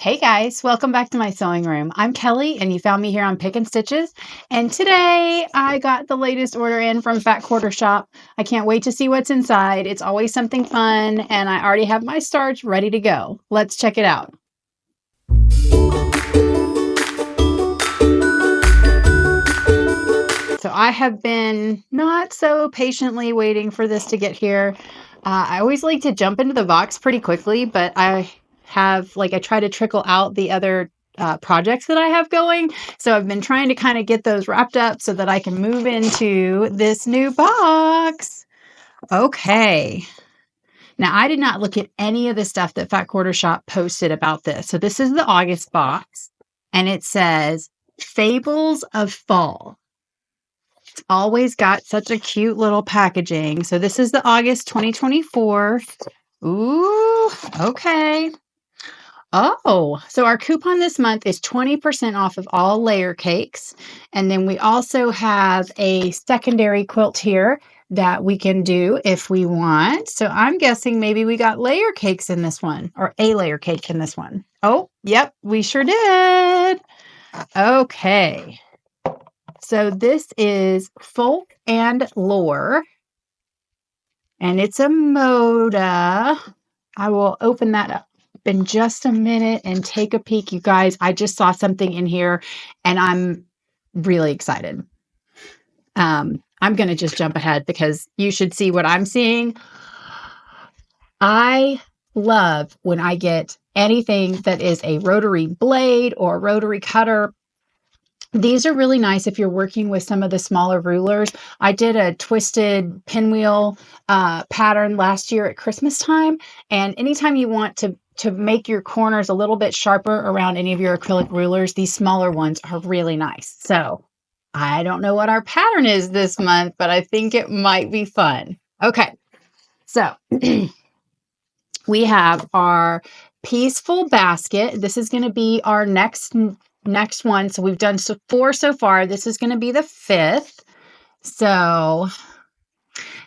Hey guys, welcome back to my sewing room. I'm Kelly and you found me here on Pick and Stitches. And today I got the latest order in from Fat Quarter Shop. I can't wait to see what's inside. It's always something fun and I already have my starch ready to go. Let's check it out. So I have been not so patiently waiting for this to get here. I always like to jump into the box pretty quickly, but I try to trickle out the other projects that I have going. So I've been trying to kind of get those wrapped up so that I can move into this new box. Okay. Now I did not look at any of the stuff that Fat Quarter Shop posted about this. So this is the August box and it says Fables of Fall. It's always got such a cute little packaging. So this is the August 2024. Ooh, okay. Oh, so our coupon this month is 20% off of all layer cakes. And then we also have a secondary quilt here that we can do if we want. So I'm guessing maybe we got layer cakes in this one or a layer cake in this one. Oh, yep, we sure did. Okay. So this is Folk and Lore, and it's a Moda. I will open that up in just a minute and take a peek. You guys, I just saw something in here, and I'm really excited. I'm going to just jump ahead because you should see what I'm seeing. I love when I get anything that is a rotary blade or rotary cutter. These are really nice if you're working with some of the smaller rulers. I did a twisted pinwheel pattern last year at Christmas time. And anytime you want to make your corners a little bit sharper around any of your acrylic rulers, these smaller ones are really nice. So I don't know what our pattern is this month, but I think it might be fun. Okay, so we have our Peaceful Basket. This is going to be our next one. So we've done 4 so far. This is going to be the 5th. So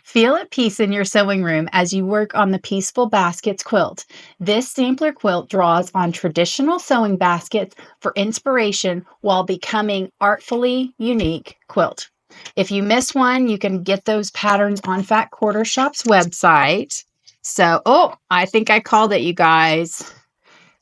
feel at peace in your sewing room as you work on the Peaceful Baskets quilt. This sampler quilt draws on traditional sewing baskets for inspiration while becoming artfully unique quilt. If you miss one, you can get those patterns on Fat Quarter Shop's website. So, I think I called it, you guys.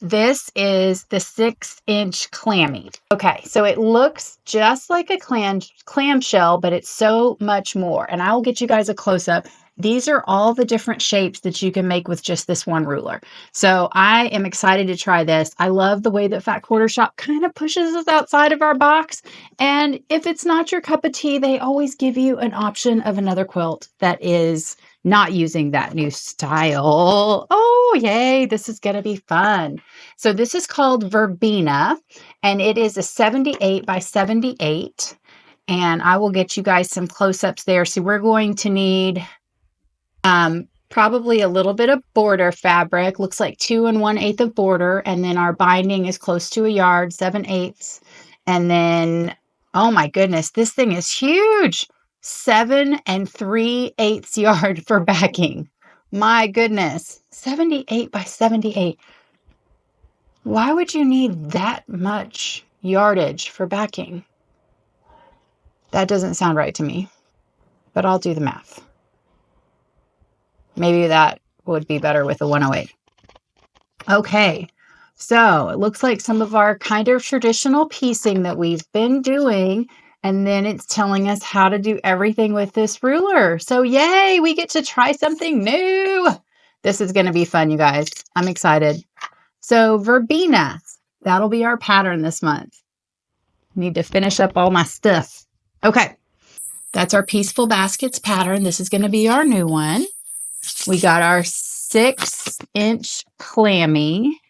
This is the 6-inch clammy. Okay, so it looks just like a clamshell, but it's so much more. And I'll get you guys a close-up. These are all the different shapes that you can make with just this one ruler. So I am excited to try this. I love the way that Fat Quarter Shop kind of pushes us outside of our box. And if it's not your cup of tea, they always give you an option of another quilt that is not using that new style. Oh, yay. This is going to be fun. So this is called Verbena, and it is a 78 by 78. And I will get you guys some close-ups there. So we're going to need probably a little bit of border fabric. Looks like 2 1/8 of border. And then our binding is close to a yard, 7/8. And then, oh my goodness, this thing is huge. 7 3/8 yard for backing. My goodness, 78 by 78. Why would you need that much yardage for backing? That doesn't sound right to me, but I'll do the math. Maybe that would be better with a 108. Okay, so it looks like some of our kind of traditional piecing that we've been doing. And then it's telling us how to do everything with this ruler. So yay, we get to try something new. This is going to be fun, you guys. I'm excited. So Verbena, that'll be our pattern this month. Need to finish up all my stuff. Okay, that's our Peaceful Baskets pattern. This is going to be our new one. We got our 6-inch clammy.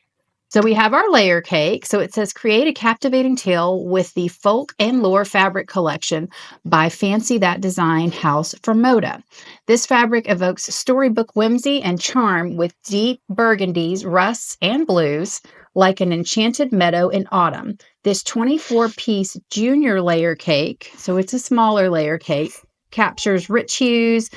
So we have our layer cake. So it says, create a captivating tale with the Folk and Lore fabric collection by Fancy That Design House from Moda. This fabric evokes storybook whimsy and charm with deep burgundies, rusts, and blues, like an enchanted meadow in autumn. This 24-piece junior layer cake, so it's a smaller layer cake, captures rich hues,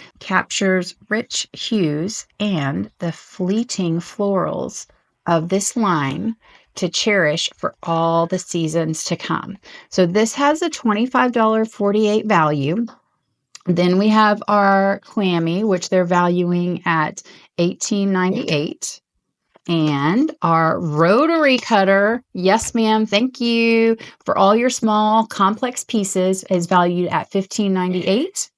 and the fleeting florals of this line to cherish for all the seasons to come. So this has a $25.48 value. Then we have our clammy, which they're valuing at $18.98. And our rotary cutter, yes, ma'am, thank you, for all your small complex pieces is valued at $15.98.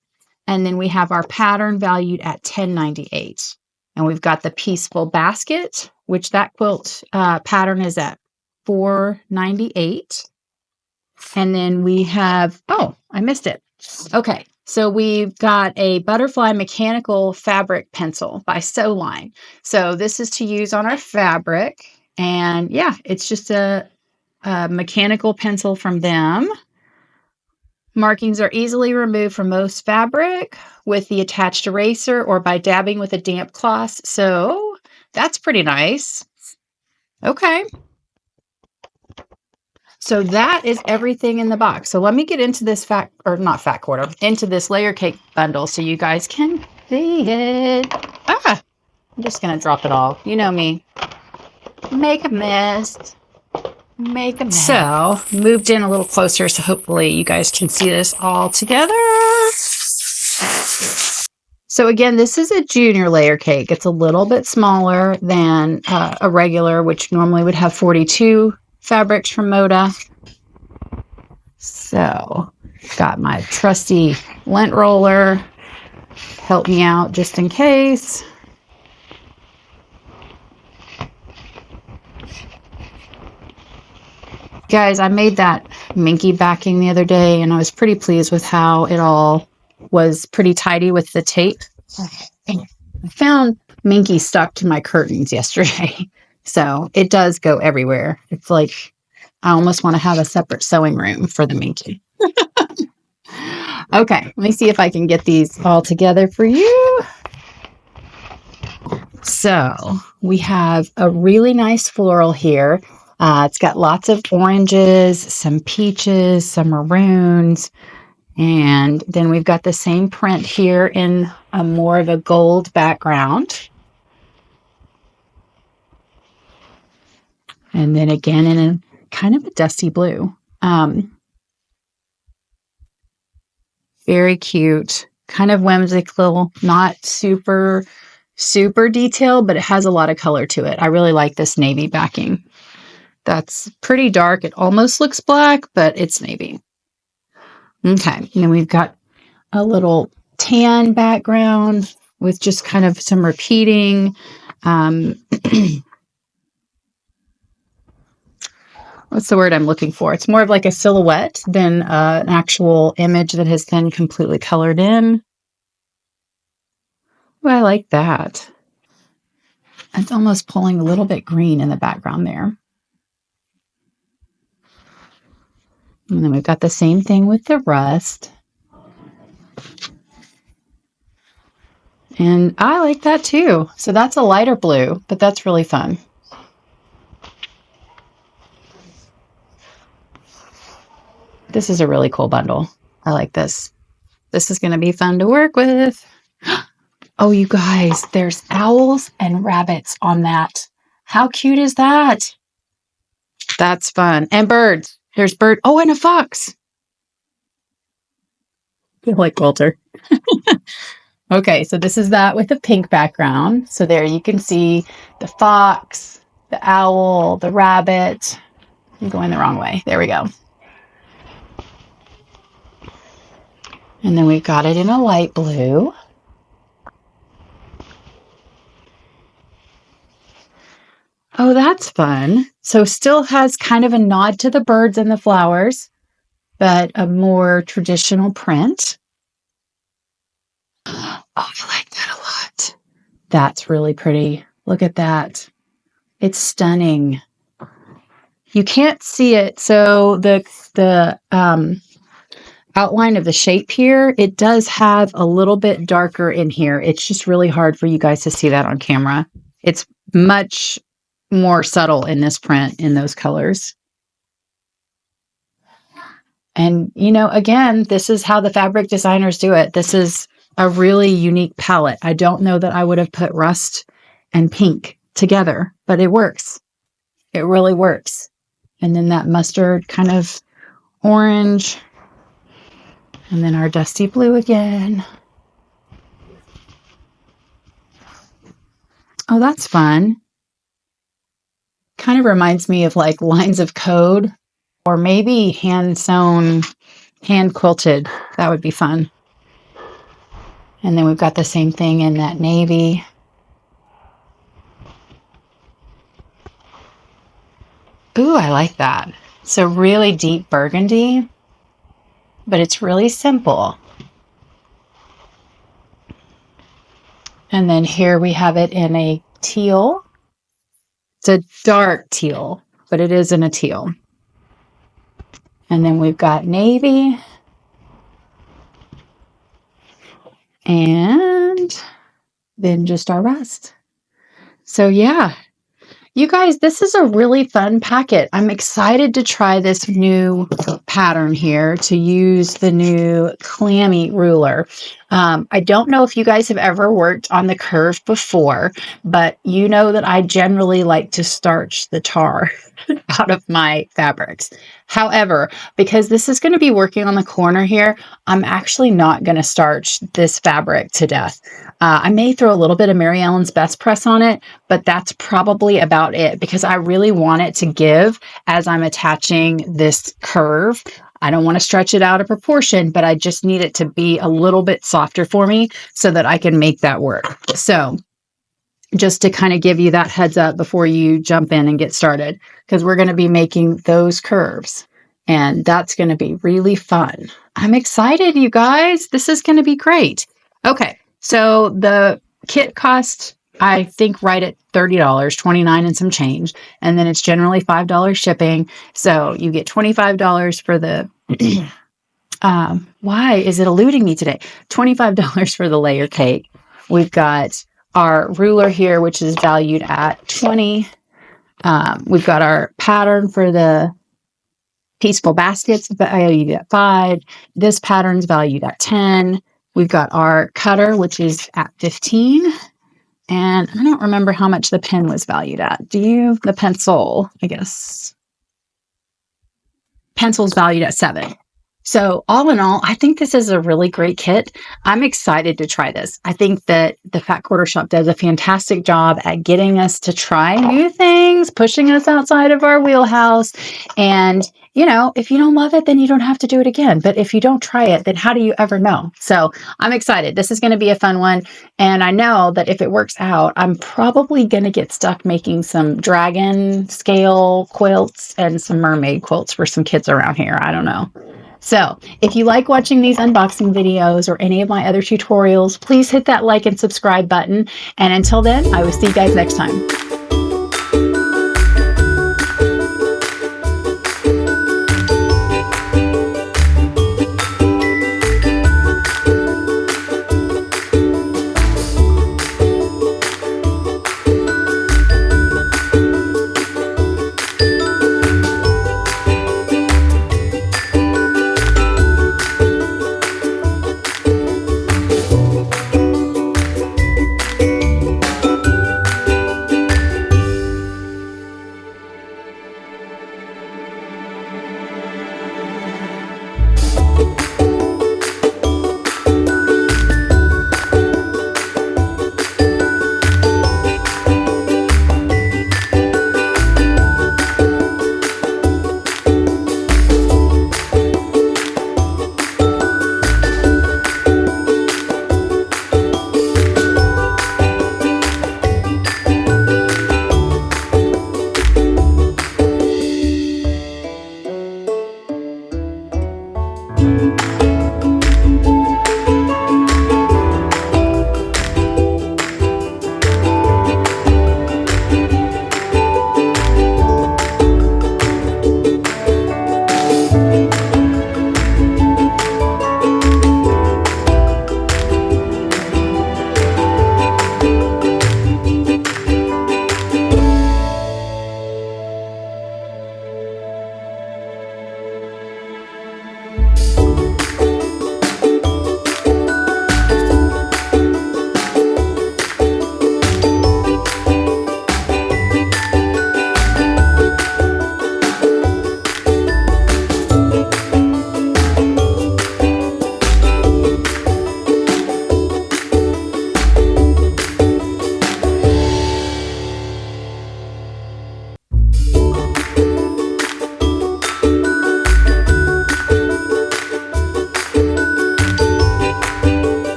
And then we have our pattern valued at $10.98. And we've got the peaceful basket, which that quilt pattern is at $4.98. And then we have, oh, I missed it. Okay, so we've got a butterfly mechanical fabric pencil by Sewline. So this is to use on our fabric. And yeah, it's just a mechanical pencil from them. Markings are easily removed from most fabric with the attached eraser or by dabbing with a damp cloth. So that's pretty nice. Okay. So that is everything in the box. So let me get into this into this layer cake bundle so you guys can see it. I'm just going to drop it all. You know me. Make a mess. Make a mess. So moved in a little closer so hopefully you guys can see this all together. So again, this is a junior layer cake. It's a little bit smaller than a regular, which normally would have 42 fabrics from Moda. So got my trusty lint roller. Help me out just in case. Guys, I made that minky backing the other day, and I was pretty pleased with how it all was pretty tidy with the tape. I found minky stuck to my curtains yesterday, so it does go everywhere. It's like I almost want to have a separate sewing room for the minky. Okay, let me see if I can get these all together for you. So we have a really nice floral here. It's got lots of oranges, some peaches, some maroons, and then we've got the same print here in a more of a gold background. And then again in a kind of a dusty blue. Very cute, kind of whimsical, not super detailed, but it has a lot of color to it. I really like this navy backing. That's pretty dark. It almost looks black, but it's navy. Okay, and then we've got a little tan background with just kind of some repeating. What's the word I'm looking for? It's more of like a silhouette than an actual image that has been completely colored in. Oh, I like that. It's almost pulling a little bit green in the background there. And then we've got the same thing with the rust. And I like that too. So that's a lighter blue, but that's really fun. This is a really cool bundle. I like this. This is going to be fun to work with. Oh, you guys, there's owls and rabbits on that. How cute is that? That's fun. And birds. There's bird. Oh, and a fox. I like quilter. Okay, so this is that with a pink background. So there you can see the fox, the owl, the rabbit. I'm going the wrong way. There we go. And then we've got it in a light blue. Oh, that's fun. So still has kind of a nod to the birds and the flowers, but a more traditional print. Oh, I like that a lot. That's really pretty. Look at that. It's stunning. You can't see it. So the outline of the shape here, it does have a little bit darker in here. It's just really hard for you guys to see that on camera. It's much more subtle in this print in those colors. And, you know, again, this is how the fabric designers do it. This is a really unique palette. I don't know that I would have put rust and pink together, but it works. It really works. And then that mustard kind of orange. And then our dusty blue again. Oh, that's fun. Kind of reminds me of like lines of code, or maybe hand sewn, hand quilted. That would be fun. And then we've got the same thing in that navy. Ooh, I like that. So really deep burgundy, but it's really simple. And then here we have it in a teal. It's a dark teal, but it is in a teal. And then we've got navy. And then just our rest. So yeah, you guys, this is a really fun packet. I'm excited to try this new pattern here, to use the new clammy ruler. I don't know if you guys have ever worked on the curve before, but you know that I generally like to starch the tar out of my fabrics. However, because this is going to be working on the corner here, I'm actually not going to starch this fabric to death. I may throw a little bit of Mary Ellen's Best Press on it, but that's probably about it, because I really want it to give as I'm attaching this curve. I don't want to stretch it out of proportion, but I just need it to be a little bit softer for me so that I can make that work. So just to kind of give you that heads up before you jump in and get started, because we're going to be making those curves, and that's going to be really fun. I'm excited, you guys. This is going to be great. Okay, so the kit cost, I think, right at $30, $29 and some change. And then it's generally $5 shipping. So you get $25 for the, why is it eluding me today? $25 for the layer cake. We've got our ruler here, which is valued at $20. We've got our pattern for the Peaceful Baskets valued at $5. This pattern's valued at $10. We've got our cutter, which is at $15. And I don't remember how much the pen was valued at. Do you? The pencil, I guess. Pencil's valued at $7. So all in all, I think this is a really great kit. I'm excited to try this. I think that the Fat Quarter Shop does a fantastic job at getting us to try new things, pushing us outside of our wheelhouse. And, you know, if you don't love it, then you don't have to do it again. But if you don't try it, then how do you ever know? So I'm excited. This is going to be a fun one. And I know that if it works out, I'm probably going to get stuck making some dragon scale quilts and some mermaid quilts for some kids around here. I don't know. So if you like watching these unboxing videos or any of my other tutorials, please hit that like and subscribe button. And until then, I will see you guys next time.